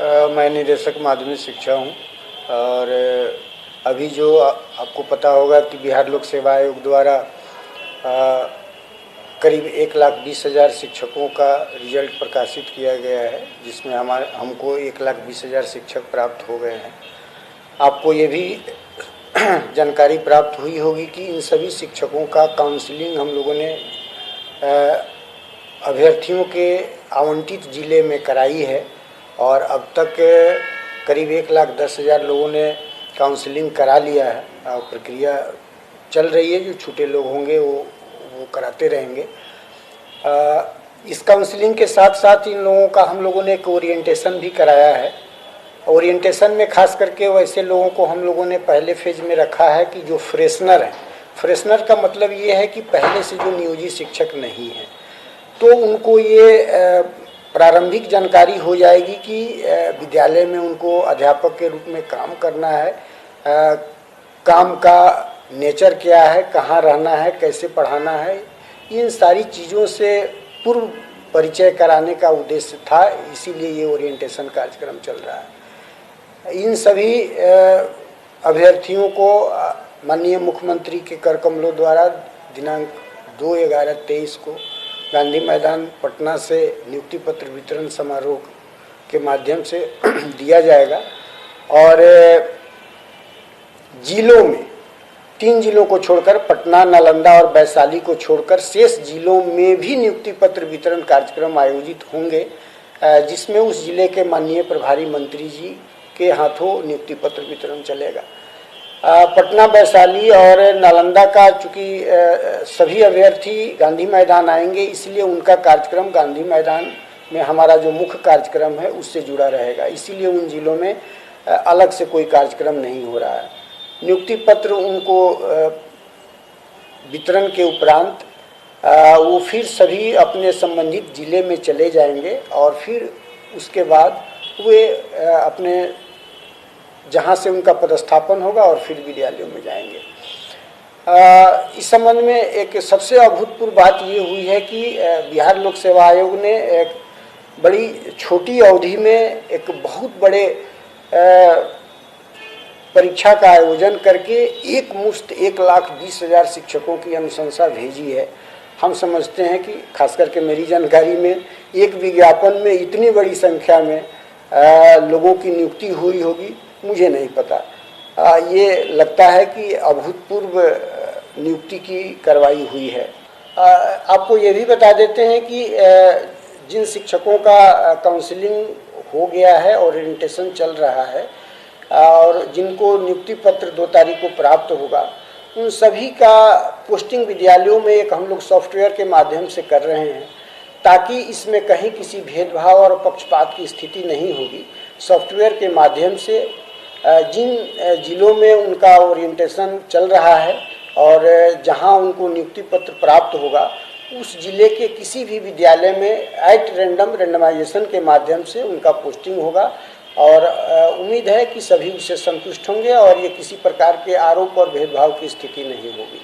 मैं निदेशक माध्यमिक शिक्षा हूँ और अभी जो आपको पता होगा कि बिहार लोक सेवा आयोग द्वारा करीब 1,20,000 शिक्षकों का रिजल्ट प्रकाशित किया गया है, जिसमें हमको 1,20,000 शिक्षक प्राप्त हो गए हैं। आपको ये भी जानकारी प्राप्त हुई होगी कि इन सभी शिक्षकों का काउंसलिंग हम लोगों ने अभ्यर्थियों के आवंटित ज़िले में कराई है और अब तक करीब 1,10,000 लोगों ने काउंसलिंग करा लिया है और प्रक्रिया चल रही है। जो छूटे लोग होंगे वो कराते रहेंगे। इस काउंसलिंग के साथ साथ इन लोगों का हम लोगों ने एक ओरिएंटेशन भी कराया है। ओरिएंटेशन में खास करके वैसे लोगों को हम लोगों ने पहले फेज में रखा है कि जो फ्रेशनर हैं। फ्रेशनर का मतलब ये है कि पहले से जो नियोजित शिक्षक नहीं हैं, तो उनको ये प्रारंभिक जानकारी हो जाएगी कि विद्यालय में उनको अध्यापक के रूप में काम करना है, काम का नेचर क्या है, कहाँ रहना है, कैसे पढ़ाना है, इन सारी चीज़ों से पूर्व परिचय कराने का उद्देश्य था। इसीलिए ये ओरिएंटेशन कार्यक्रम चल रहा है। इन सभी अभ्यर्थियों को माननीय मुख्यमंत्री के कर कमलों द्वारा दिनांक 2/11/23 को गांधी मैदान पटना से नियुक्ति पत्र वितरण समारोह के माध्यम से दिया जाएगा और जिलों में 3 जिलों को छोड़कर पटना, नालंदा और वैशाली को छोड़कर शेष जिलों में भी नियुक्ति पत्र वितरण कार्यक्रम आयोजित होंगे, जिसमें उस जिले के माननीय प्रभारी मंत्री जी के हाथों नियुक्ति पत्र वितरण चलेगा। पटना, वैशाली और नालंदा का चूँकि सभी अभ्यर्थी गांधी मैदान आएंगे, इसलिए उनका कार्यक्रम गांधी मैदान में हमारा जो मुख्य कार्यक्रम है उससे जुड़ा रहेगा। इसीलिए उन जिलों में अलग से कोई कार्यक्रम नहीं हो रहा है। नियुक्ति पत्र उनको वितरण के उपरांत वो फिर सभी अपने संबंधित जिले में चले जाएंगे और फिर उसके बाद वे अपने जहाँ से उनका पदस्थापन होगा और फिर विद्यालयों में जाएंगे। इस संबंध में एक सबसे अभूतपूर्व बात ये हुई है कि बिहार लोक सेवा आयोग ने एक बड़ी छोटी अवधि में एक बहुत बड़े परीक्षा का आयोजन करके एक मुश्त 1,20,000 शिक्षकों की अनुशंसा भेजी है। हम समझते हैं कि खास करके मेरी जानकारी में एक विज्ञापन में इतनी बड़ी संख्या में लोगों की नियुक्ति हुई होगी, मुझे नहीं पता। ये लगता है कि अभूतपूर्व नियुक्ति की कार्रवाई हुई है। आपको ये भी बता देते हैं कि जिन शिक्षकों का काउंसलिंग हो गया है, ओरिएंटेशन चल रहा है और जिनको नियुक्ति पत्र 2 तारीख को प्राप्त होगा, उन सभी का पोस्टिंग विद्यालयों में एक हम लोग सॉफ्टवेयर के माध्यम से कर रहे हैं, ताकि इसमें कहीं किसी भेदभाव और पक्षपात की स्थिति नहीं होगी। सॉफ्टवेयर के माध्यम से जिन जिलों में उनका ओरिएंटेशन चल रहा है और जहां उनको नियुक्ति पत्र प्राप्त होगा, उस जिले के किसी भी विद्यालय में एट रेंडमाइजेशन के माध्यम से उनका पोस्टिंग होगा और उम्मीद है कि सभी उससे संतुष्ट होंगे और ये किसी प्रकार के आरोप और भेदभाव की स्थिति नहीं होगी।